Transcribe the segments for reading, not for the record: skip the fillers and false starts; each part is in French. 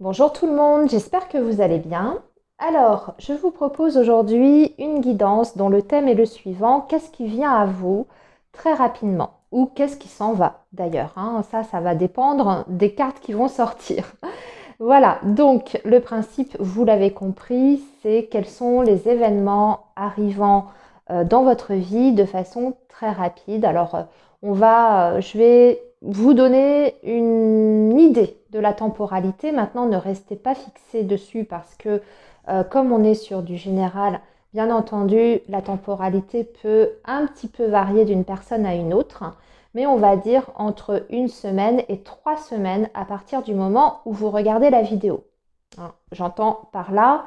Bonjour tout le monde, j'espère que vous allez bien. Alors, je vous propose aujourd'hui une guidance dont le thème est le suivant. Qu'est-ce qui vient à vous très rapidement? Ou qu'est-ce qui s'en va d'ailleurs, hein? Ça va dépendre des cartes qui vont sortir. Voilà, donc le principe, vous l'avez compris, c'est quels sont les événements arrivant dans votre vie de façon très rapide. Alors, je vais vous donner une idée de la temporalité. Maintenant, ne restez pas fixé dessus parce que comme on est sur du général, bien entendu, la temporalité peut un petit peu varier d'une personne à une autre, mais on va dire entre 1 semaine et 3 semaines à partir du moment où vous regardez la vidéo. J'entends par là,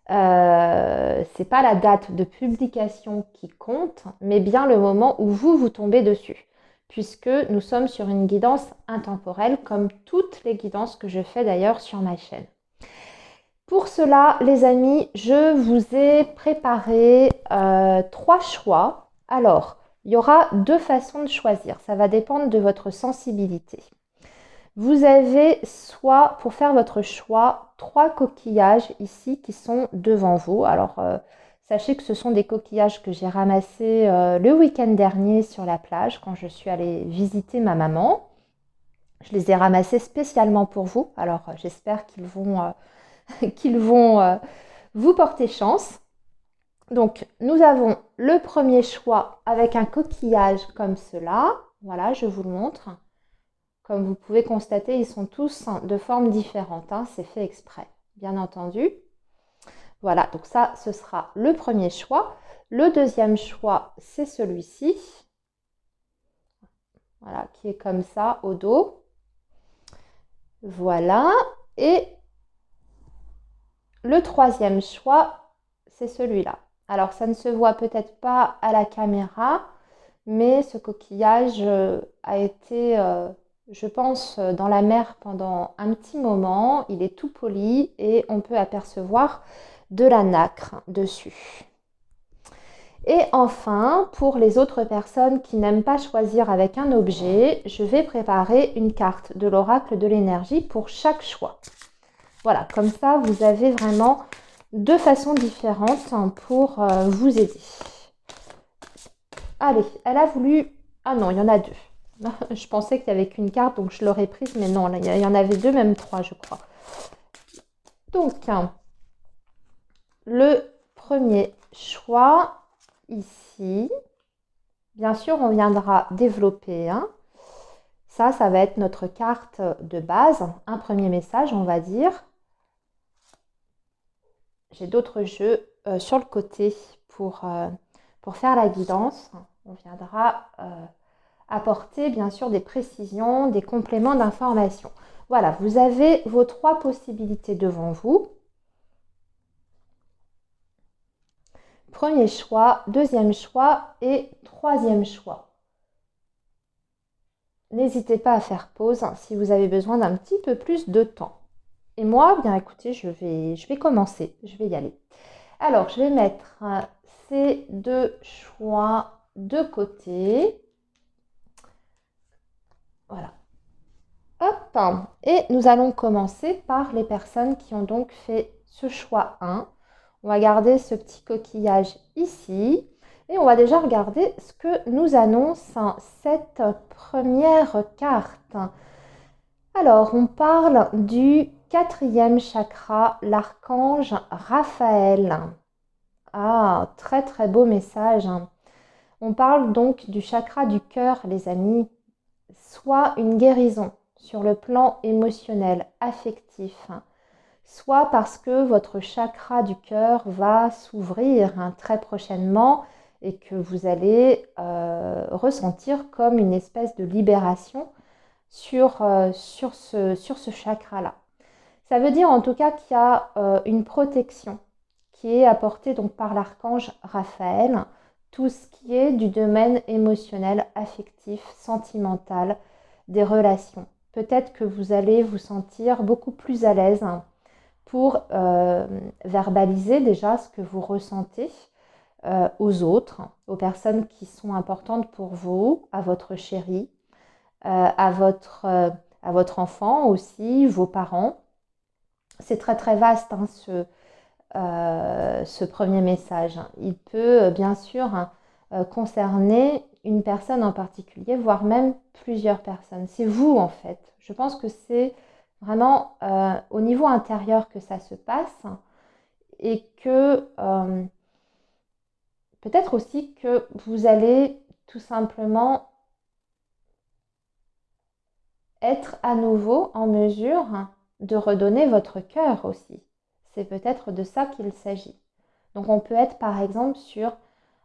c'est pas la date de publication qui compte, mais bien le moment où vous tombez dessus, puisque nous sommes sur une guidance intemporelle, comme toutes les guidances que je fais d'ailleurs sur ma chaîne. Pour cela, les amis, je vous ai préparé 3 choix. Alors, il y aura 2 façons de choisir. Ça va dépendre de votre sensibilité. Vous avez soit, pour faire votre choix, 3 coquillages ici qui sont devant vous. Alors, sachez que ce sont des coquillages que j'ai ramassés le week-end dernier sur la plage quand je suis allée visiter ma maman. Je les ai ramassés spécialement pour vous. Alors, j'espère qu'ils vont vous porter chance. Donc, nous avons le premier choix avec un coquillage comme cela. Voilà, je vous le montre. Comme vous pouvez constater, ils sont tous de formes différentes. C'est fait exprès, bien entendu. Voilà, donc ça, ce sera le premier choix. Le deuxième choix, c'est celui-ci. Voilà, qui est comme ça au dos. Voilà. Et le troisième choix, c'est celui-là. Alors, ça ne se voit peut-être pas à la caméra, mais ce coquillage a été, je pense, dans la mer pendant un petit moment. Il est tout poli et on peut apercevoir de la nacre dessus. Et enfin, pour les autres personnes qui n'aiment pas choisir avec un objet, je vais préparer une carte de l'oracle de l'énergie pour chaque choix. Voilà, comme ça, vous avez vraiment 2 façons différentes pour vous aider. Allez, elle a voulu... Ah non, il y en a 2. Je pensais qu'il n'y avait qu'une carte, donc je l'aurais prise, mais non, il y en avait 2, même 3, je crois. Donc, le premier choix, ici, bien sûr, on viendra développer. Ça va être notre carte de base, un premier message, on va dire. J'ai d'autres jeux sur le côté pour faire la guidance. On viendra apporter bien sûr des précisions, des compléments d'information. Voilà, vous avez vos 3 possibilités devant vous. Premier choix, deuxième choix et troisième choix. N'hésitez pas à faire pause si vous avez besoin d'un petit peu plus de temps. Et moi, bien écoutez, je vais commencer, je vais y aller. Alors, je vais mettre ces 2 choix de côté. Voilà. Hop. Et nous allons commencer par les personnes qui ont donc fait ce choix 1. On va garder ce petit coquillage ici. Et on va déjà regarder ce que nous annonce cette première carte. Alors, on parle du 4e chakra, l'archange Raphaël. Ah, très très beau message. On parle donc du chakra du cœur, les amis, soit une guérison sur le plan émotionnel, affectif, soit parce que votre chakra du cœur va s'ouvrir très prochainement et que vous allez ressentir comme une espèce de libération sur ce chakra-là. Ça veut dire en tout cas qu'il y a une protection qui est apportée donc par l'archange Raphaël, tout ce qui est du domaine émotionnel, affectif, sentimental, des relations. Peut-être que vous allez vous sentir beaucoup plus à l'aise pour verbaliser déjà ce que vous ressentez aux autres, aux personnes qui sont importantes pour vous, à votre chéri, à votre enfant aussi, vos parents. C'est très très vaste hein, ce premier message. Il peut bien sûr concerner une personne en particulier, voire même plusieurs personnes. C'est vous en fait. Je pense que c'est vraiment au niveau intérieur que ça se passe et que peut-être aussi que vous allez tout simplement être à nouveau en mesure de redonner votre cœur aussi. C'est peut-être de ça qu'il s'agit. Donc on peut être par exemple sur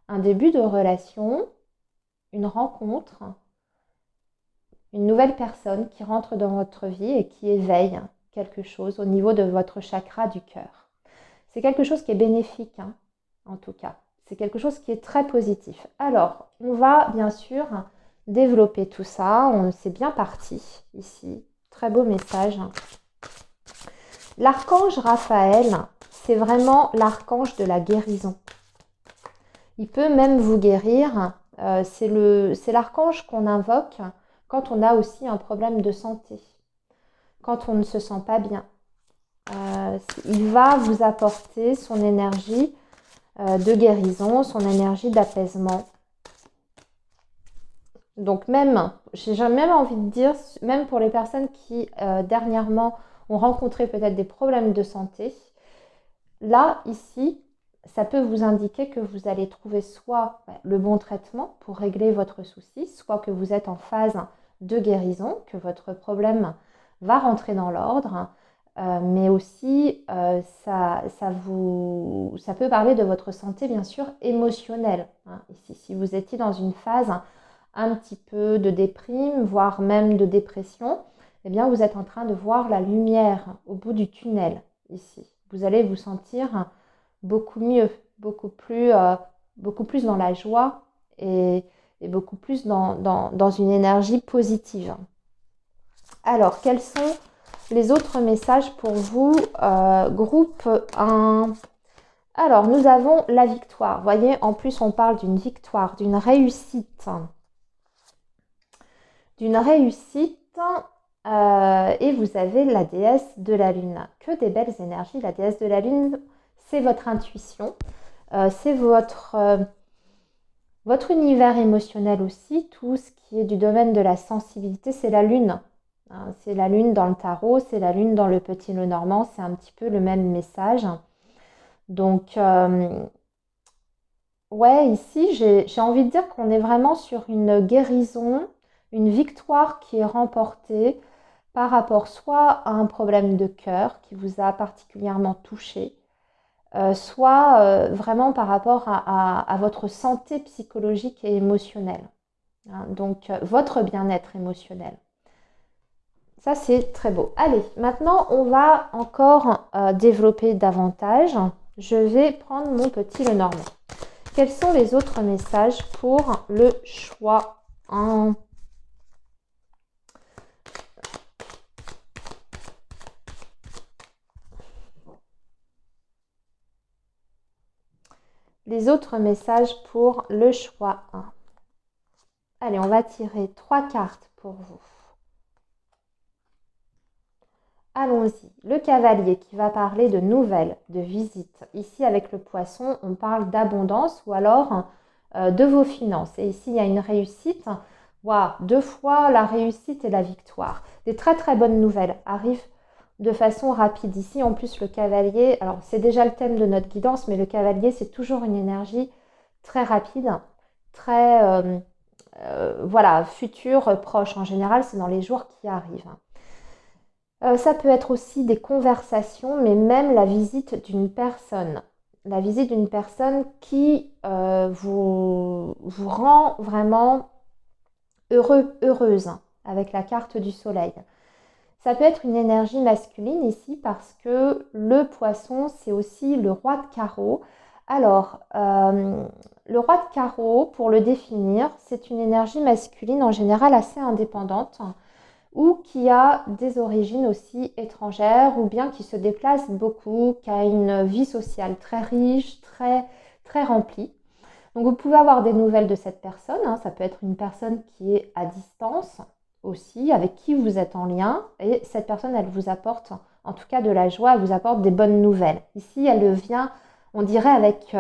un début de relation, une rencontre, une nouvelle personne qui rentre dans votre vie et qui éveille quelque chose au niveau de votre chakra du cœur. C'est quelque chose qui est bénéfique, hein, en tout cas. C'est quelque chose qui est très positif. Alors, on va bien sûr développer tout ça. C'est bien parti ici. Très beau message. L'archange Raphaël, c'est vraiment l'archange de la guérison. Il peut même vous guérir. C'est l'archange qu'on invoque quand on a aussi un problème de santé, quand on ne se sent pas bien. Il va vous apporter son énergie de guérison, son énergie d'apaisement. Donc même, j'ai même envie de dire, même pour les personnes qui dernièrement ont rencontré peut-être des problèmes de santé, là, ici, ça peut vous indiquer que vous allez trouver soit le bon traitement pour régler votre souci, soit que vous êtes en phase de guérison, que votre problème va rentrer dans l'ordre, mais aussi ça peut parler de votre santé bien sûr émotionnelle. Hein. Ici, si vous étiez dans une phase un petit peu de déprime, voire même de dépression, eh bien vous êtes en train de voir la lumière au bout du tunnel ici. Vous allez vous sentir beaucoup mieux, beaucoup plus dans la joie et beaucoup plus dans une énergie positive. Alors, quels sont les autres messages pour vous, groupe 1? Alors, nous avons la victoire. Vous voyez, en plus, on parle d'une victoire, d'une réussite. D'une réussite. Et vous avez la déesse de la lune. Que des belles énergies. La déesse de la lune, c'est votre intuition. C'est votre univers émotionnel aussi. Tout ce qui est du domaine de la sensibilité, c'est la lune. Hein, c'est la lune dans le tarot, c'est la lune dans le petit Lenormand. C'est un petit peu le même message. Donc, ouais, ici, j'ai envie de dire qu'on est vraiment sur une guérison, une victoire qui est remportée par rapport soit à un problème de cœur qui vous a particulièrement touché, soit vraiment par rapport à votre santé psychologique et émotionnelle. Hein, donc, votre bien-être émotionnel. Ça, c'est très beau. Allez, maintenant, on va encore développer davantage. Je vais prendre mon petit Lenormand. Quels sont les autres messages pour le choix 1? Les autres messages pour le choix 1. Allez, on va tirer 3 cartes pour vous. Allons-y. Le cavalier qui va parler de nouvelles, de visites. Ici, avec le poisson, on parle d'abondance ou alors de vos finances. Et ici, il y a une réussite. Waouh, 2 fois la réussite et la victoire. Des très très bonnes nouvelles arrivent de façon rapide. Ici, en plus, le cavalier, alors c'est déjà le thème de notre guidance, mais le cavalier, c'est toujours une énergie très rapide, très, voilà, future, proche. En général, c'est dans les jours qui arrivent. Ça peut être aussi des conversations, mais même la visite d'une personne. La visite d'une personne qui vous rend vraiment heureux, heureuse avec la carte du soleil. Ça peut être une énergie masculine ici parce que le poisson, c'est aussi le roi de carreau. Alors, le roi de carreau, pour le définir, c'est une énergie masculine en général assez indépendante ou qui a des origines aussi étrangères ou bien qui se déplace beaucoup, qui a une vie sociale très riche, très, très remplie. Donc vous pouvez avoir des nouvelles de cette personne, hein. Ça peut être une personne qui est à distance aussi, avec qui vous êtes en lien et cette personne, elle vous apporte en tout cas de la joie, elle vous apporte des bonnes nouvelles. Ici, elle vient, on dirait, avec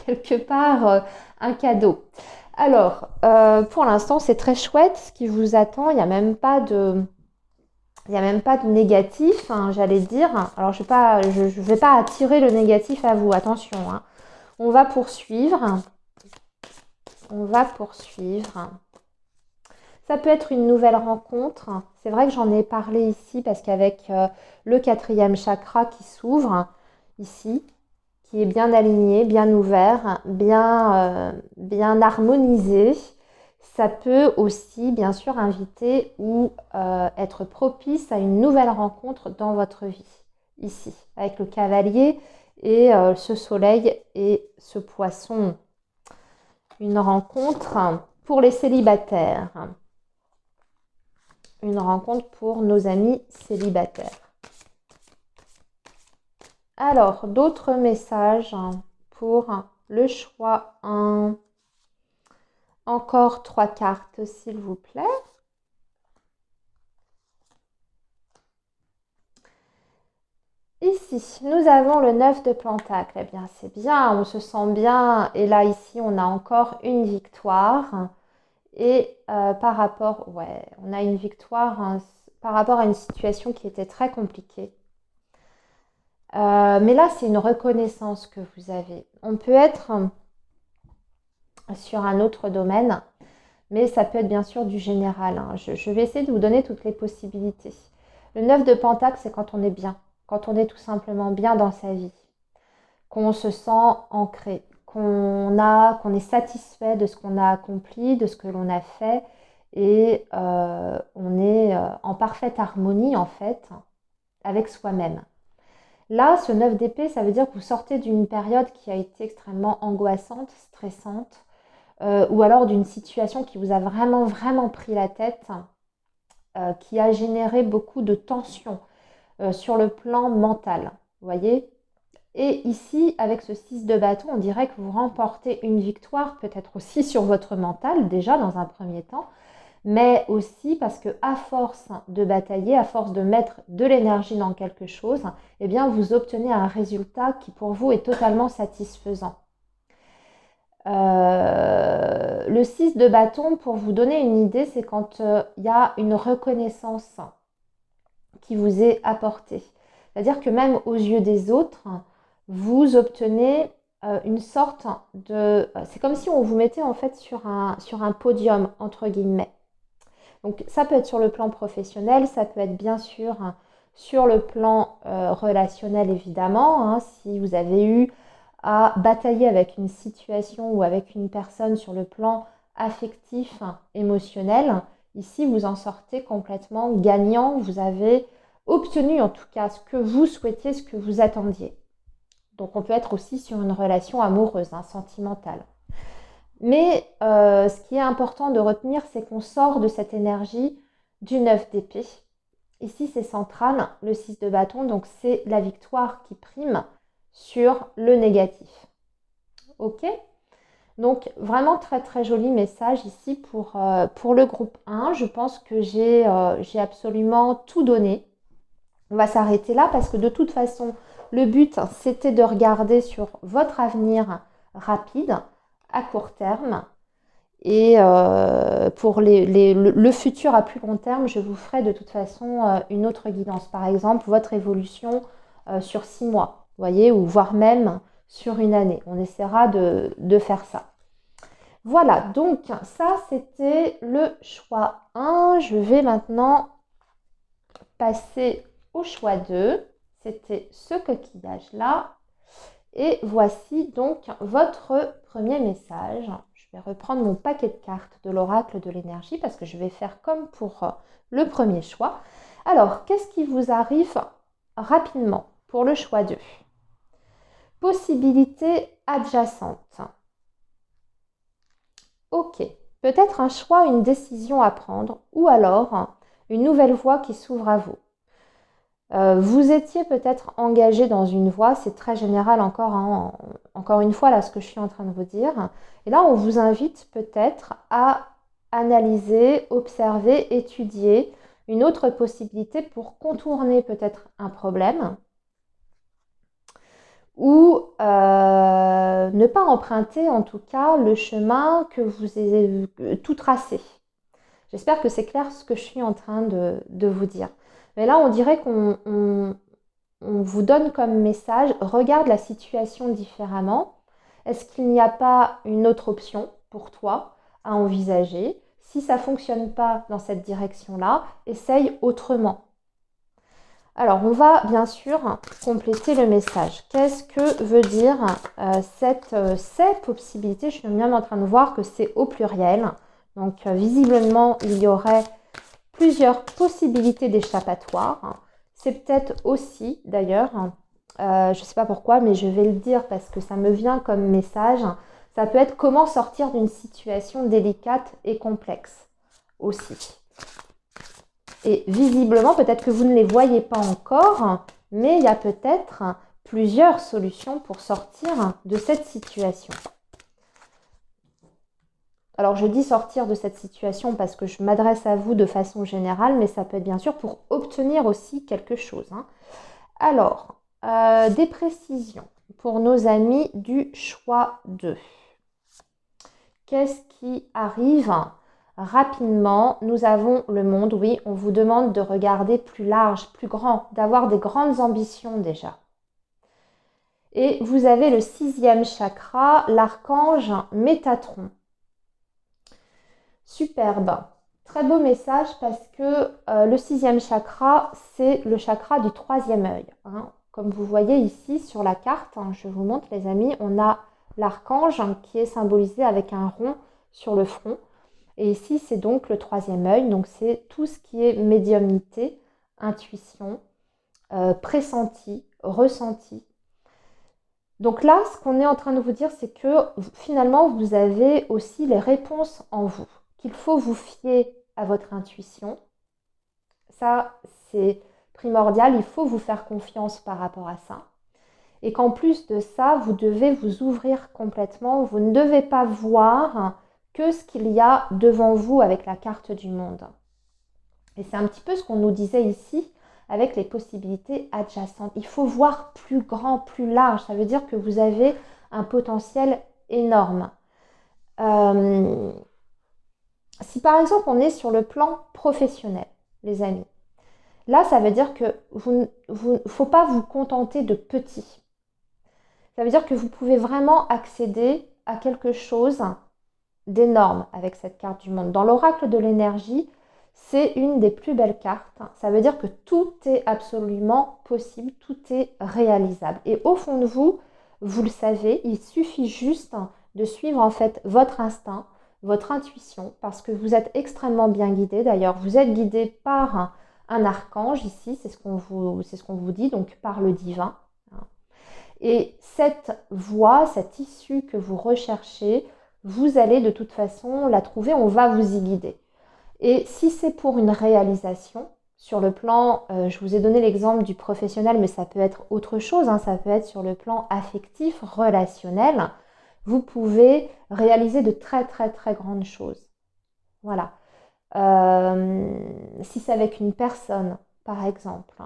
quelque part un cadeau. Alors, pour l'instant, c'est très chouette ce qui vous attend. Il n'y a même pas de négatif, hein, j'allais dire. Alors, je ne vais pas attirer le négatif à vous, attention. Hein. On va poursuivre. On va poursuivre. Ça peut être une nouvelle rencontre. C'est vrai que j'en ai parlé ici parce qu'avec le 4e chakra qui s'ouvre ici, qui est bien aligné, bien ouvert, bien harmonisé, ça peut aussi bien sûr inviter ou être propice à une nouvelle rencontre dans votre vie. Ici, avec le cavalier et ce soleil et ce poisson. Une rencontre pour les célibataires. Une rencontre pour nos amis célibataires. Alors, d'autres messages pour le choix 1. Encore 3 cartes, s'il vous plaît. Ici, nous avons le 9 de Pentacle. Eh bien, c'est bien, on se sent bien. Et là, ici, on a encore une victoire. Et par rapport, on a une victoire par rapport à une situation qui était très compliquée. Mais là, c'est une reconnaissance que vous avez. On peut être sur un autre domaine, mais ça peut être bien sûr du général. Hein. Je vais essayer de vous donner toutes les possibilités. Le 9 de Pentacle, c'est quand on est bien, quand on est tout simplement bien dans sa vie, qu'on se sent ancré, qu'on est satisfait de ce qu'on a accompli, de ce que l'on a fait, et on est en parfaite harmonie en fait avec soi-même. Là, ce 9 d'épée, ça veut dire que vous sortez d'une période qui a été extrêmement angoissante, stressante, ou alors d'une situation qui vous a vraiment, vraiment pris la tête, qui a généré beaucoup de tensions sur le plan mental, vous voyez. Et ici, avec ce 6 de bâton, on dirait que vous remportez une victoire, peut-être aussi sur votre mental, déjà dans un premier temps, mais aussi parce que à force de batailler, à force de mettre de l'énergie dans quelque chose, eh bien vous obtenez un résultat qui pour vous est totalement satisfaisant. Le 6 de bâton, pour vous donner une idée, c'est quand il y a une reconnaissance qui vous est apportée. C'est-à-dire que même aux yeux des autres, vous obtenez une sorte de... C'est comme si on vous mettait en fait sur un podium, entre guillemets. Donc ça peut être sur le plan professionnel, ça peut être bien sûr sur le plan relationnel évidemment. Hein, si vous avez eu à batailler avec une situation ou avec une personne sur le plan affectif, émotionnel, ici vous en sortez complètement gagnant, vous avez obtenu en tout cas ce que vous souhaitiez, ce que vous attendiez. Donc on peut être aussi sur une relation amoureuse, sentimentale. Mais ce qui est important de retenir, c'est qu'on sort de cette énergie du 9 d'épée. Ici, c'est central, le 6 de bâton, donc c'est la victoire qui prime sur le négatif. Ok? Donc, vraiment très très joli message ici pour le groupe 1. Je pense que j'ai absolument tout donné. On va s'arrêter là parce que de toute façon, le but, c'était de regarder sur votre avenir rapide, à court terme. Et pour le futur à plus long terme, je vous ferai de toute façon une autre guidance. Par exemple, votre évolution sur 6 mois, vous voyez, ou voire même sur une année. On essaiera de faire ça. Voilà, donc ça, c'était le choix 1. Je vais maintenant passer au choix 2. C'était ce coquillage-là. Et voici donc votre premier message. Je vais reprendre mon paquet de cartes de l'oracle de l'énergie parce que je vais faire comme pour le premier choix. Alors, qu'est-ce qui vous arrive rapidement pour le choix 2? Possibilité adjacente. Ok, peut-être un choix, une décision à prendre ou alors une nouvelle voie qui s'ouvre à vous. Vous étiez peut-être engagé dans une voie, c'est très général encore une fois là ce que je suis en train de vous dire. Et là, on vous invite peut-être à analyser, observer, étudier une autre possibilité pour contourner peut-être un problème ou ne pas emprunter en tout cas le chemin que vous avez tout tracé. J'espère que c'est clair ce que je suis en train de vous dire. Mais là, on dirait qu'on vous donne comme message, regarde la situation différemment. Est-ce qu'il n'y a pas une autre option pour toi à envisager? Si ça ne fonctionne pas dans cette direction-là, essaye autrement. Alors, on va bien sûr compléter le message. Qu'est-ce que veut dire ces possibilités? Je suis même en train de voir que c'est au pluriel. Donc, visiblement, il y aurait plusieurs possibilités d'échappatoire. C'est peut-être aussi, d'ailleurs, je ne sais pas pourquoi, mais je vais le dire parce que ça me vient comme message, ça peut être comment sortir d'une situation délicate et complexe aussi. Et visiblement, peut-être que vous ne les voyez pas encore, mais il y a peut-être plusieurs solutions pour sortir de cette situation. Alors, je dis sortir de cette situation parce que je m'adresse à vous de façon générale, mais ça peut être bien sûr pour obtenir aussi quelque chose. Alors, des précisions pour nos amis du choix 2. Qu'est-ce qui arrive rapidement? Nous avons le monde, oui, on vous demande de regarder plus large, plus grand, d'avoir des grandes ambitions déjà. Et vous avez le 6e chakra, l'archange Métatron. Superbe. Très beau message parce que le 6e chakra, c'est le chakra du 3e œil. Comme vous voyez ici sur la carte, je vous montre les amis, on a l'archange qui est symbolisé avec un rond sur le front. Et ici, c'est donc le 3e œil, donc c'est tout ce qui est médiumnité, intuition, pressenti, ressenti. Donc là, ce qu'on est en train de vous dire, c'est que finalement, vous avez aussi les réponses en vous, qu'il faut vous fier à votre intuition. Ça, c'est primordial, il faut vous faire confiance par rapport à ça. Et qu'en plus de ça, vous devez vous ouvrir complètement, vous ne devez pas voir que ce qu'il y a devant vous avec la carte du monde. Et c'est un petit peu ce qu'on nous disait ici avec les possibilités adjacentes. Il faut voir plus grand, plus large. Ça veut dire que vous avez un potentiel énorme. Si par exemple on est sur le plan professionnel, les amis, là ça veut dire que vous ne faut pas vous contenter de petit. Ça veut dire que vous pouvez vraiment accéder à quelque chose d'énorme avec cette carte du monde. Dans l'oracle de l'énergie, c'est une des plus belles cartes. Ça veut dire que tout est absolument possible, tout est réalisable. Et au fond de vous, vous le savez, il suffit juste de suivre en fait votre instinct, votre intuition, parce que vous êtes extrêmement bien guidé. D'ailleurs, vous êtes guidé par un archange ici, c'est ce qu'on vous dit, donc par le divin. Et cette voie, cette issue que vous recherchez, vous allez de toute façon la trouver, on va vous y guider. Et si c'est pour une réalisation, sur le plan, je vous ai donné l'exemple du professionnel, mais ça peut être autre chose, ça peut être sur le plan affectif, relationnel, vous pouvez réaliser de très très très grandes choses. Voilà. Si c'est avec une personne, par exemple,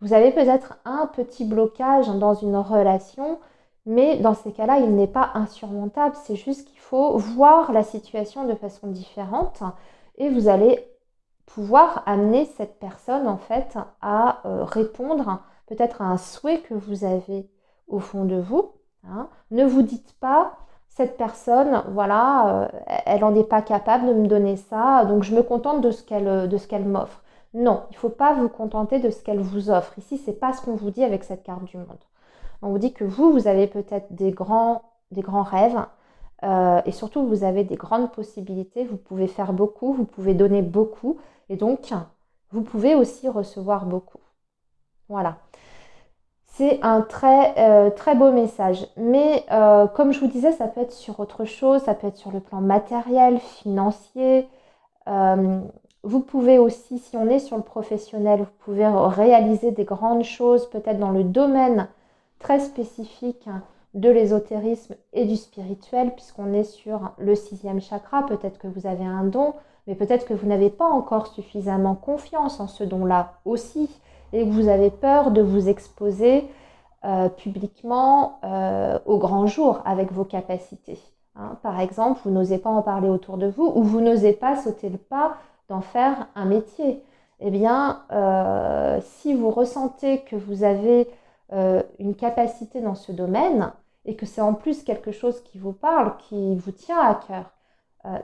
vous avez peut-être un petit blocage dans une relation, mais dans ces cas-là, il n'est pas insurmontable. C'est juste qu'il faut voir la situation de façon différente et vous allez pouvoir amener cette personne en fait à répondre peut-être à un souhait que vous avez au fond de vous. Ne vous dites pas cette personne, voilà, elle n'en est pas capable de me donner ça, donc je me contente de ce qu'elle m'offre. Non, il ne faut pas vous contenter de ce qu'elle vous offre. Ici, ce n'est pas ce qu'on vous dit avec cette carte du monde. On vous dit que vous avez peut-être des grands rêves et surtout, vous avez des grandes possibilités. Vous pouvez faire beaucoup, vous pouvez donner beaucoup et donc, vous pouvez aussi recevoir beaucoup. Voilà. C'est un très, très beau message. Mais comme je vous disais, ça peut être sur autre chose, ça peut être sur le plan matériel, financier. Vous pouvez aussi, si on est sur le professionnel, vous pouvez réaliser des grandes choses, peut-être dans le domaine très spécifique de l'ésotérisme et du spirituel, puisqu'on est sur le 6e chakra. Peut-être que vous avez un don, mais peut-être que vous n'avez pas encore suffisamment confiance en ce don-là aussi, et que vous avez peur de vous exposer publiquement au grand jour avec vos capacités. Hein. Par exemple, vous n'osez pas en parler autour de vous, ou vous n'osez pas sauter le pas d'en faire un métier. Eh bien, si vous ressentez que vous avez une capacité dans ce domaine, et que c'est en plus quelque chose qui vous parle, qui vous tient à cœur,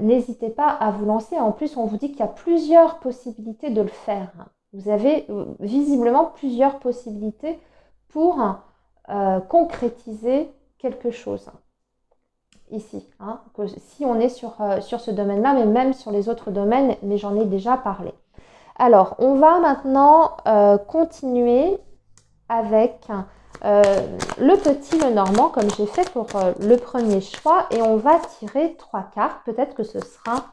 n'hésitez pas à vous lancer. En plus, on vous dit qu'il y a plusieurs possibilités de le faire. Vous avez visiblement plusieurs possibilités pour concrétiser quelque chose ici. Hein, que si on est sur ce domaine-là, mais même sur les autres domaines, mais j'en ai déjà parlé. Alors, on va maintenant continuer avec le petit Lenormand, comme j'ai fait pour le premier choix, et on va tirer 3 cartes. Peut-être que ce sera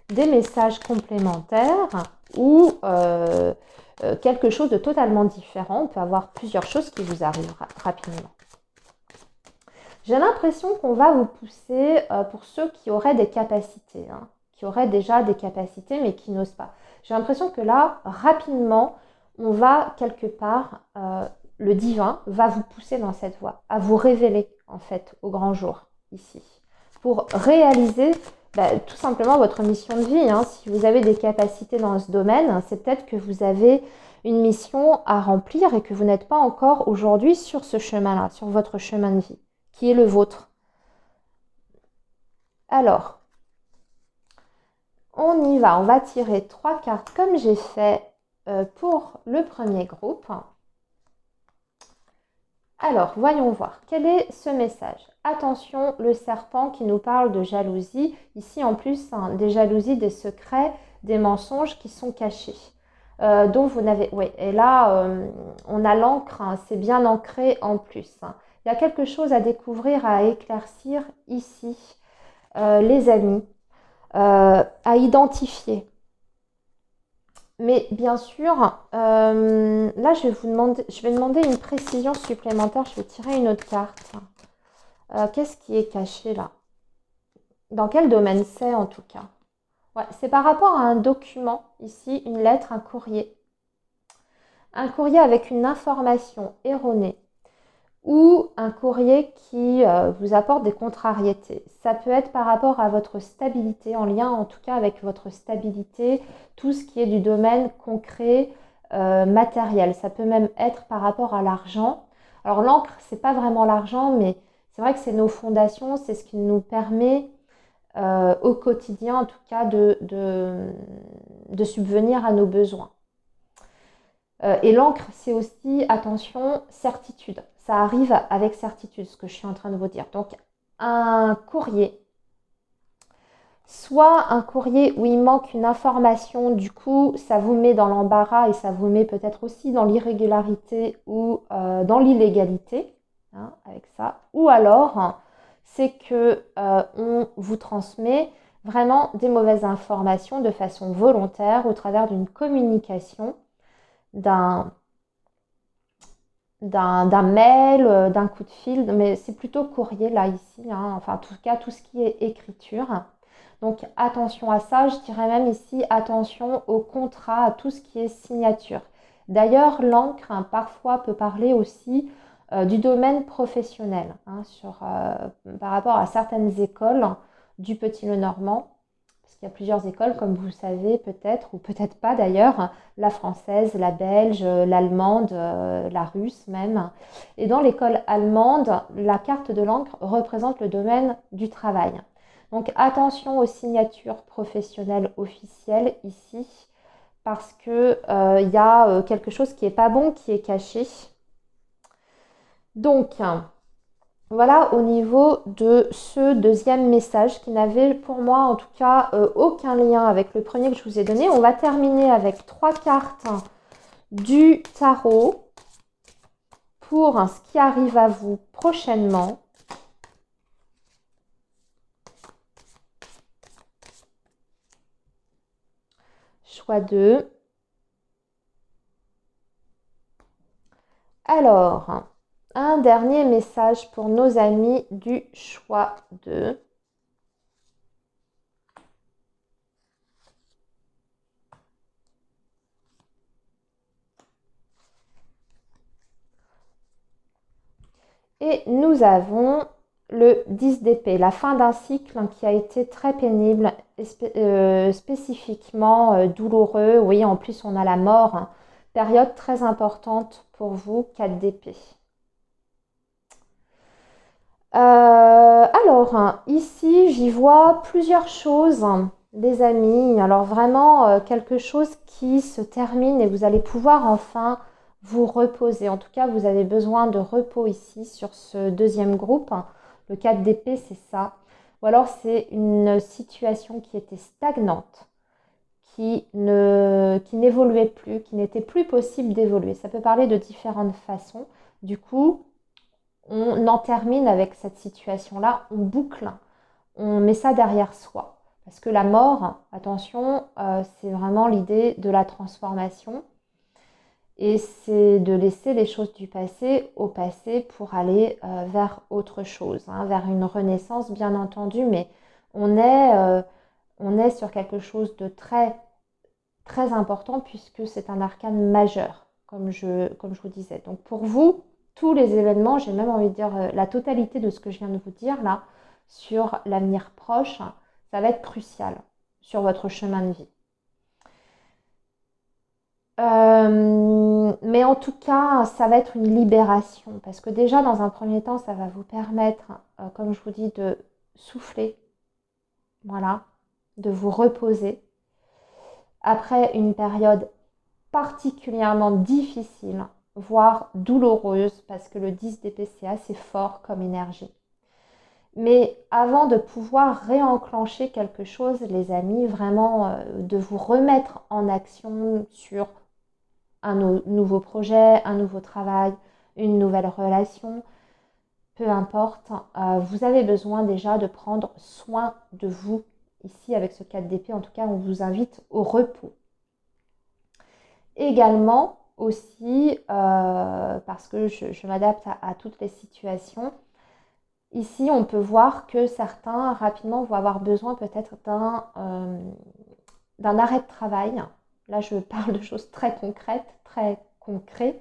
des messages complémentaires ou quelque chose de totalement différent. On peut avoir plusieurs choses qui vous arrivent rapidement. J'ai l'impression qu'on va vous pousser pour ceux qui auraient des capacités, hein, qui auraient déjà des capacités mais qui n'osent pas. J'ai l'impression que là, rapidement, on va quelque part, le divin va vous pousser dans cette voie, à vous révéler en fait au grand jour ici, pour réaliser tout simplement votre mission de vie. Hein. Si vous avez des capacités dans ce domaine, c'est peut-être que vous avez une mission à remplir et que vous n'êtes pas encore aujourd'hui sur ce chemin-là, sur votre chemin de vie, qui est le vôtre. Alors, on y va, on va tirer 3 cartes comme j'ai fait pour le premier groupe. Alors, voyons voir, quel est ce message? Attention, le serpent qui nous parle de jalousie. Ici, en plus, hein, des jalousies, des secrets, des mensonges qui sont cachés. Dont vous n'avez... Oui, et là, on a l'encre, hein, c'est bien ancré en plus. Hein. Il y a quelque chose à découvrir, à éclaircir ici, les amis, à identifier. Mais bien sûr, là, je vais demander une précision supplémentaire. Je vais tirer une autre carte. Qu'est-ce qui est caché là? Dans quel domaine c'est en tout cas? Ouais, c'est par rapport à un document, ici, une lettre, un courrier. Un courrier avec une information erronée ou un courrier qui vous apporte des contrariétés. Ça peut être par rapport à votre stabilité, en lien en tout cas avec votre stabilité, tout ce qui est du domaine concret, matériel. Ça peut même être par rapport à l'argent. Alors l'encre, c'est pas vraiment l'argent, mais c'est vrai que c'est nos fondations, c'est ce qui nous permet au quotidien en tout cas de subvenir à nos besoins. Et l'encre, c'est aussi, attention, certitude. Ça arrive avec certitude, ce que je suis en train de vous dire. Donc, un courrier, soit un courrier où il manque une information, du coup, ça vous met dans l'embarras et ça vous met peut-être aussi dans l'irrégularité ou dans l'illégalité, hein, avec ça. Ou alors, c'est que on vous transmet vraiment des mauvaises informations de façon volontaire au travers d'une communication, d'un mail, d'un coup de fil, mais c'est plutôt courrier là ici, hein, enfin en tout cas tout ce qui est écriture. Donc attention à ça, je dirais même ici attention au contrat, à tout ce qui est signature. D'ailleurs, l'encre hein, parfois peut parler aussi du domaine professionnel, hein, par rapport à certaines écoles du Petit Lenormand. Parce qu'il y a plusieurs écoles, comme vous le savez peut-être, ou peut-être pas d'ailleurs, la française, la belge, l'allemande, la russe même. Et dans l'école allemande, la carte de l'encre représente le domaine du travail. Donc attention aux signatures professionnelles officielles ici, parce que y a quelque chose qui n'est pas bon, qui est caché. Donc, voilà au niveau de ce deuxième message qui n'avait pour moi en tout cas aucun lien avec le premier que je vous ai donné. On va terminer avec 3 cartes du tarot pour ce qui arrive à vous prochainement. Choix 2. Alors, un dernier message pour nos amis du choix 2. Et nous avons le 10 d'épée, la fin d'un cycle qui a été très pénible, spécifiquement douloureux. Oui, en plus on a la mort, hein. Période très importante pour vous, 4 d'épée. Alors, ici, j'y vois plusieurs choses, les amis. Alors, vraiment, quelque chose qui se termine et vous allez pouvoir enfin vous reposer. En tout cas, vous avez besoin de repos ici sur ce deuxième groupe. Le 4 d'épée, c'est ça. Ou alors, c'est une situation qui était stagnante, qui n'évoluait plus, qui n'était plus possible d'évoluer. Ça peut parler de différentes façons. Du coup, on en termine avec cette situation-là, on boucle, on met ça derrière soi. Parce que la mort, attention, c'est vraiment l'idée de la transformation. Et c'est de laisser les choses du passé au passé pour aller vers autre chose, hein, vers une renaissance bien entendu. Mais on est sur quelque chose de très, très important puisque c'est un arcane majeur, comme je vous disais. Donc pour vous, tous les événements, j'ai même envie de dire la totalité de ce que je viens de vous dire là, sur l'avenir proche, ça va être crucial sur votre chemin de vie. Mais en tout cas, ça va être une libération parce que déjà, dans un premier temps, ça va vous permettre, comme je vous dis, de souffler, voilà, de vous reposer après une période particulièrement difficile, voire douloureuse, parce que le 10 d'épée, c'est assez fort comme énergie. Mais avant de pouvoir réenclencher quelque chose, les amis, vraiment de vous remettre en action sur un nouveau projet, un nouveau travail, une nouvelle relation, peu importe, vous avez besoin déjà de prendre soin de vous. Ici, avec ce 4 d'épée, en tout cas, on vous invite au repos. Également aussi, parce que je m'adapte à toutes les situations, ici on peut voir que certains rapidement vont avoir besoin peut-être d'un arrêt de travail. Là je parle de choses très concrètes, très concrets.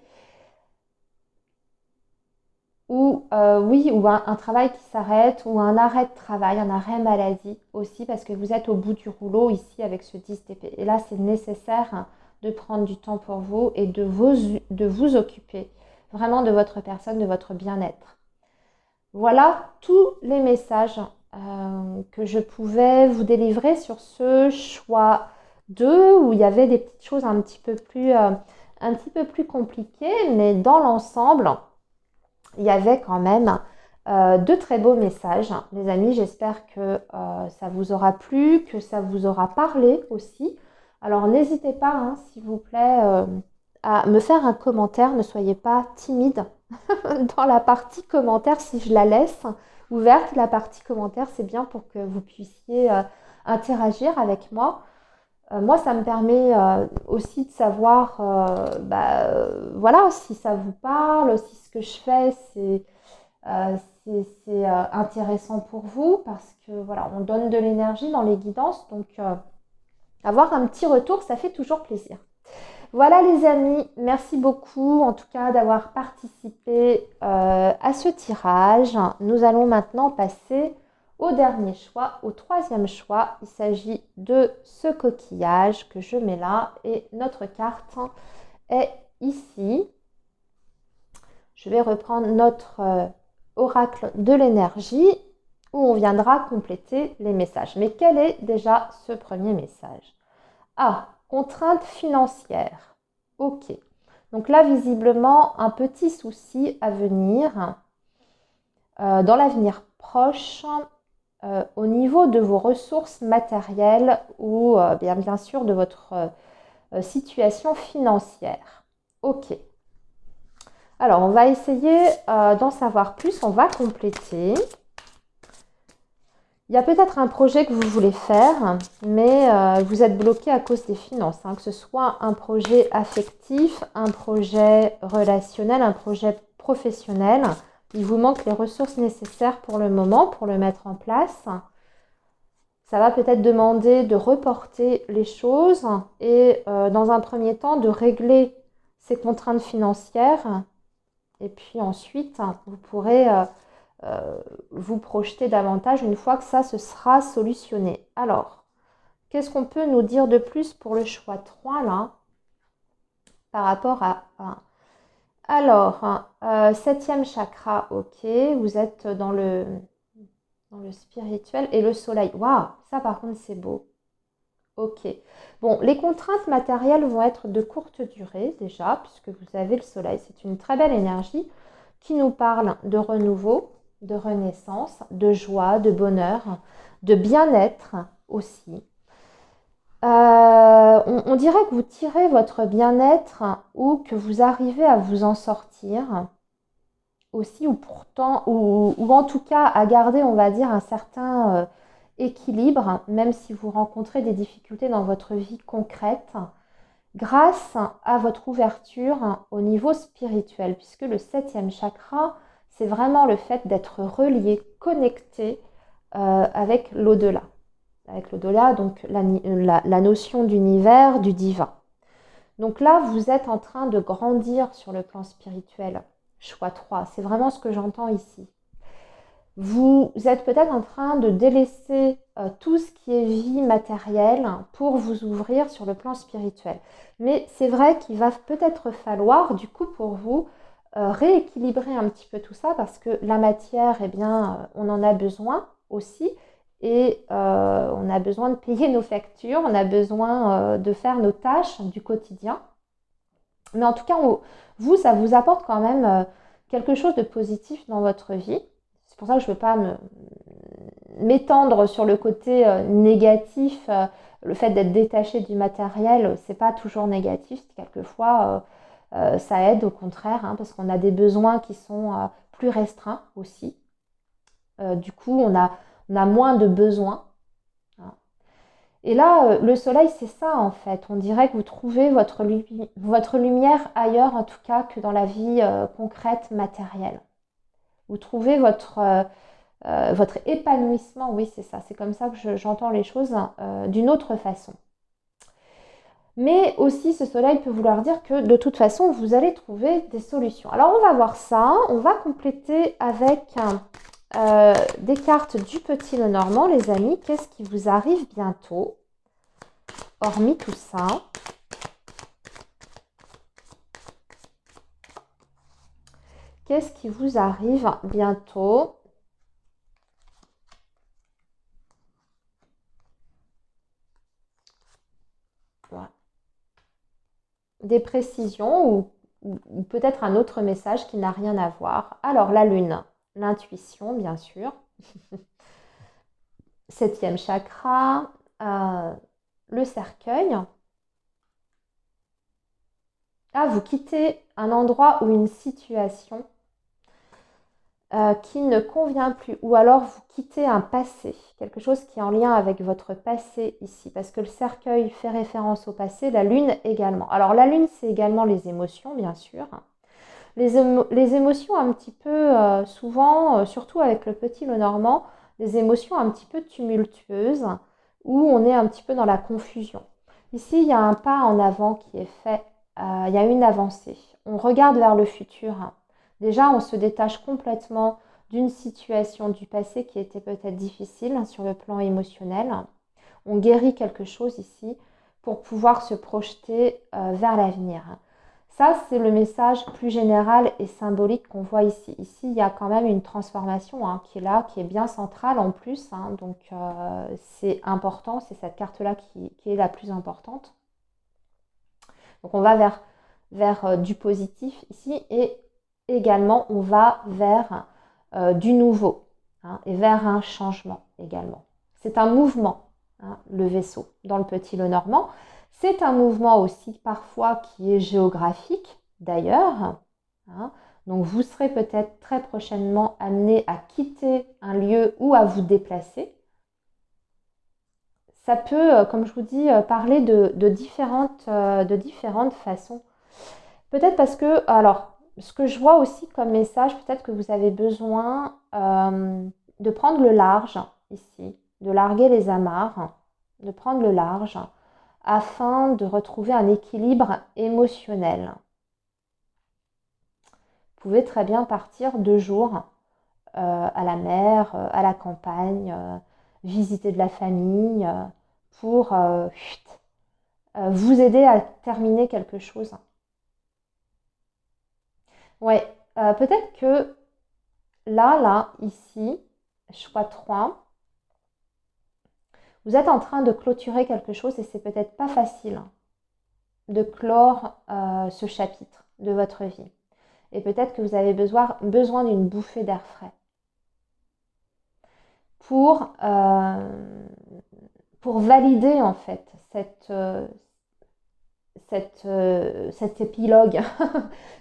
Ou oui, ou un travail qui s'arrête, ou un arrêt de travail, un arrêt maladie aussi, parce que vous êtes au bout du rouleau ici avec ce 10 d'épée. Et là, c'est nécessaire de prendre du temps pour vous et de vous occuper vraiment de votre personne, de votre bien-être. Voilà tous les messages que je pouvais vous délivrer sur ce choix 2 où il y avait des petites choses un petit peu plus compliquées, mais dans l'ensemble, il y avait quand même de très beaux messages. Les amis, j'espère que ça vous aura plu, que ça vous aura parlé aussi. Alors n'hésitez pas, hein, s'il vous plaît, à me faire un commentaire. Ne soyez pas timide dans la partie commentaire si je la laisse ouverte. La partie commentaire, c'est bien pour que vous puissiez interagir avec moi. Moi, ça me permet aussi de savoir voilà, si ça vous parle, si ce que je fais, c'est intéressant pour vous parce que voilà, on donne de l'énergie dans les guidances. Donc, avoir un petit retour, ça fait toujours plaisir. Voilà les amis, merci beaucoup en tout cas d'avoir participé à ce tirage. Nous allons maintenant passer au dernier choix, au troisième choix. Il s'agit de ce coquillage que je mets là et notre carte est ici. Je vais reprendre notre oracle de l'énergie où on viendra compléter les messages. Mais quel est déjà ce premier message? Ah, contrainte financière. Ok. Donc là, visiblement, un petit souci à venir dans l'avenir proche au niveau de vos ressources matérielles ou bien sûr de votre situation financière. Ok. Alors, on va essayer d'en savoir plus. On va compléter. Il y a peut-être un projet que vous voulez faire, mais vous êtes bloqué à cause des finances. Hein, que ce soit un projet affectif, un projet relationnel, un projet professionnel. Il vous manque les ressources nécessaires pour le moment, pour le mettre en place. Ça va peut-être demander de reporter les choses et dans un premier temps de régler ces contraintes financières. Et puis ensuite, vous pourrez vous projeter davantage une fois que ça se sera solutionné. Alors, qu'est-ce qu'on peut nous dire de plus pour le choix 3 là par rapport à 1? Alors, septième chakra, ok, vous êtes dans le spirituel et le soleil. Waouh, ça par contre c'est beau. Ok. Bon, les contraintes matérielles vont être de courte durée déjà, puisque vous avez le soleil. C'est une très belle énergie qui nous parle de renouveau, de renaissance, de joie, de bonheur, de bien-être aussi. On dirait que vous tirez votre bien-être ou que vous arrivez à vous en sortir aussi, ou pourtant, ou en tout cas à garder, on va dire, un certain équilibre, même si vous rencontrez des difficultés dans votre vie concrète, grâce à votre ouverture au niveau spirituel, puisque le septième chakra, c'est vraiment le fait d'être relié, connecté avec l'au-delà. Avec l'au-delà, donc la notion d'univers, du divin. Donc là, vous êtes en train de grandir sur le plan spirituel. Choix 3, c'est vraiment ce que j'entends ici. Vous êtes peut-être en train de délaisser tout ce qui est vie matérielle pour vous ouvrir sur le plan spirituel. Mais c'est vrai qu'il va peut-être falloir, du coup, pour vous, rééquilibrer un petit peu tout ça parce que la matière, eh bien, on en a besoin aussi. Et on a besoin de payer nos factures, on a besoin de faire nos tâches du quotidien. Mais en tout cas, vous, ça vous apporte quand même quelque chose de positif dans votre vie. C'est pour ça que je ne veux pas m'étendre sur le côté négatif. Le fait d'être détaché du matériel, c'est pas toujours négatif. Quelquefois, ça aide au contraire, hein, parce qu'on a des besoins qui sont plus restreints aussi. Du coup, on a moins de besoins. Hein. Et là, le soleil, c'est ça en fait. On dirait que vous trouvez votre lumière ailleurs, en tout cas, que dans la vie concrète, matérielle. Vous trouvez votre épanouissement, oui, c'est ça. C'est comme ça que j'entends les choses d'une autre façon. Mais aussi, ce soleil peut vouloir dire que de toute façon, vous allez trouver des solutions. Alors, on va voir ça. On va compléter avec des cartes du Petit Lenormand, les amis. Qu'est-ce qui vous arrive bientôt? Hormis tout ça. Qu'est-ce qui vous arrive bientôt? Voilà. Des précisions ou peut-être un autre message qui n'a rien à voir. Alors, la lune, l'intuition, bien sûr. Septième chakra, le cercueil. Ah, vous quittez un endroit ou une situation qui ne convient plus. Ou alors vous quittez un passé, quelque chose qui est en lien avec votre passé ici. Parce que le cercueil fait référence au passé, la lune également. Alors la lune, c'est également les émotions, bien sûr. Les émotions un petit peu, souvent, surtout avec le Petit Lenormand, des émotions un petit peu tumultueuses, où on est un petit peu dans la confusion. Ici, il y a un pas en avant qui est fait, il y a une avancée. On regarde vers le futur. Déjà, on se détache complètement d'une situation du passé qui était peut-être difficile sur le plan émotionnel. On guérit quelque chose ici pour pouvoir se projeter vers l'avenir. Ça, c'est le message plus général et symbolique qu'on voit ici. Ici, il y a quand même une transformation qui est là, qui est bien centrale en plus. Donc, c'est important, c'est cette carte-là qui est la plus importante. Donc, on va vers du positif ici et également, on va vers du nouveau et vers un changement également. C'est un mouvement, le vaisseau dans le Petit Lenormand. C'est un mouvement aussi parfois qui est géographique d'ailleurs. Donc vous serez peut-être très prochainement amené à quitter un lieu ou à vous déplacer. Ça peut, comme je vous dis, parler de différentes façons. Peut-être parce que, alors, ce que je vois aussi comme message, peut-être que vous avez besoin de prendre le large ici, de larguer les amarres, de prendre le large afin de retrouver un équilibre émotionnel. Vous pouvez très bien partir 2 jours à la mer, à la campagne, visiter de la famille pour vous aider à terminer quelque chose. Ouais, peut-être que là, ici, choix 3, vous êtes en train de clôturer quelque chose et c'est peut-être pas facile de clore ce chapitre de votre vie. Et peut-être que vous avez besoin d'une bouffée d'air frais pour valider en fait cet épilogue,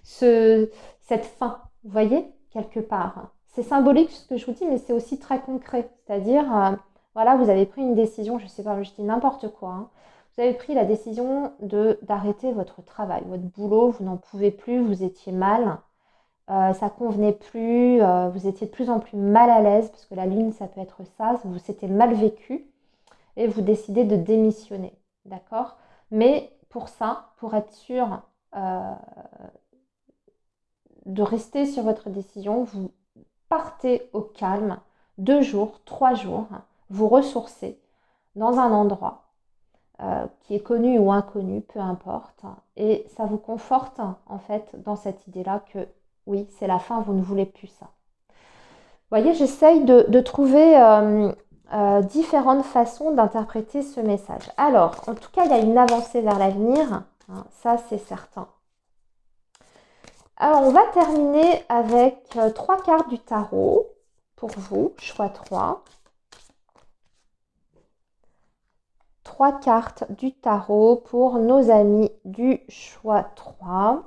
cette fin, vous voyez, quelque part. C'est symbolique ce que je vous dis, mais c'est aussi très concret. C'est-à-dire, voilà, vous avez pris une décision, je ne sais pas, je dis n'importe quoi, hein. Vous avez pris la décision d'arrêter votre travail, votre boulot, vous n'en pouvez plus, vous étiez mal, ça convenait plus, vous étiez de plus en plus mal à l'aise, parce que la lune, ça peut être ça, vous s'était mal vécu, et vous décidez de démissionner, d'accord? Mais pour ça, pour être sûr euh, de rester sur votre décision, vous partez au calme 2 jours, 3 jours, vous ressourcez dans un endroit qui est connu ou inconnu, peu importe, et ça vous conforte en fait dans cette idée-là que oui, c'est la fin, vous ne voulez plus ça. Vous voyez, j'essaye de trouver différentes façons d'interpréter ce message. Alors, en tout cas, il y a une avancée vers l'avenir, hein, ça c'est certain. Alors, on va terminer avec 3 cartes du tarot pour vous, choix 3. 3 cartes du tarot pour nos amis du choix 3.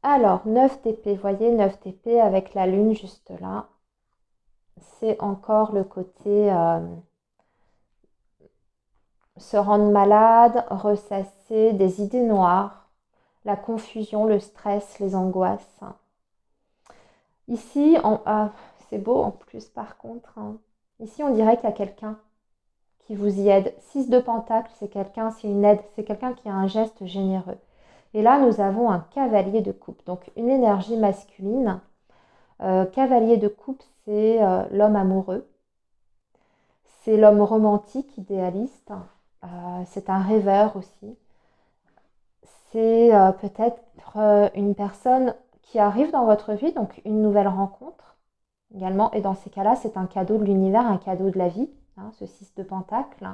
Alors, 9 d'épée, voyez, 9 d'épée avec la lune juste là. C'est encore le côté se rendre malade, ressasser, des idées noires, la confusion, le stress, les angoisses. Ici, c'est beau en plus par contre, hein. Ici, on dirait qu'il y a quelqu'un qui vous y aide. 6 de Pentacle, c'est une aide, c'est quelqu'un qui a un geste généreux. Et là, nous avons un cavalier de coupe, donc une énergie masculine. Cavalier de coupe, c'est l'homme amoureux. C'est l'homme romantique, idéaliste. C'est un rêveur aussi. C'est peut-être une personne qui arrive dans votre vie, donc une nouvelle rencontre également. Et dans ces cas-là, c'est un cadeau de l'univers, un cadeau de la vie, hein, ce 6 de Pentacle.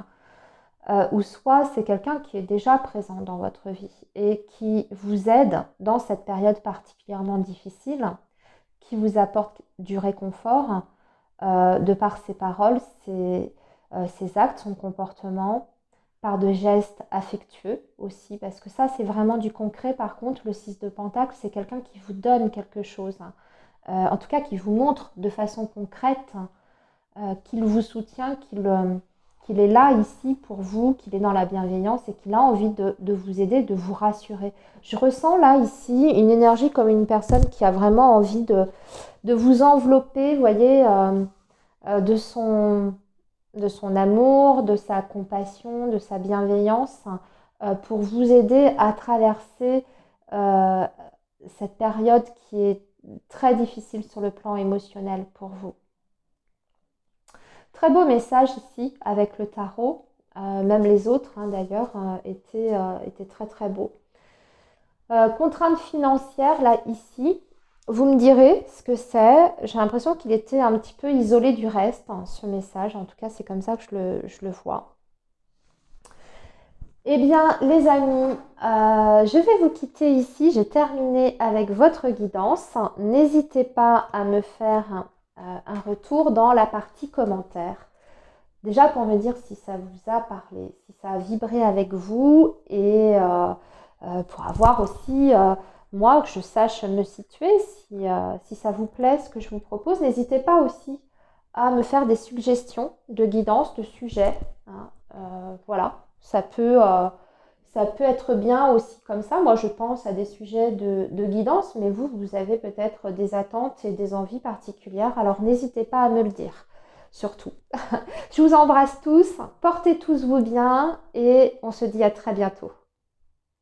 Ou soit c'est quelqu'un qui est déjà présent dans votre vie et qui vous aide dans cette période particulièrement difficile, qui vous apporte du réconfort de par ses paroles, ses actes, son comportement, par de gestes affectueux aussi, parce que ça c'est vraiment du concret. Par contre, le 6 de Pentacle, c'est quelqu'un qui vous donne quelque chose, en tout cas qui vous montre de façon concrète qu'il vous soutient, qu'il est là ici pour vous, qu'il est dans la bienveillance et qu'il a envie de vous aider, de vous rassurer. Je ressens là ici une énergie comme une personne qui a vraiment envie de vous envelopper, vous voyez, de son amour, de sa compassion, de sa bienveillance, pour vous aider à traverser euh, cette période qui est très difficile sur le plan émotionnel pour vous. Très beau message ici avec le tarot. Même les autres, hein, d'ailleurs, étaient très très beaux. Contrainte financière, là, ici, vous me direz ce que c'est. J'ai l'impression qu'il était un petit peu isolé du reste, hein, ce message. En tout cas, c'est comme ça que je le vois. Eh bien, les amis, je vais vous quitter ici. J'ai terminé avec votre guidance. N'hésitez pas à me faire un retour dans la partie commentaires. déjà pour me dire si ça vous a parlé, si ça a vibré avec vous et pour avoir aussi, moi, que je sache me situer, si ça vous plaît ce que je vous propose, n'hésitez pas aussi à me faire des suggestions de guidance, de sujets, hein. Voilà, ça peut être bien aussi comme ça. Moi, je pense à des sujets de guidance, mais vous avez peut-être des attentes et des envies particulières. Alors, n'hésitez pas à me le dire, surtout. Je vous embrasse tous, portez tous vous bien et on se dit à très bientôt.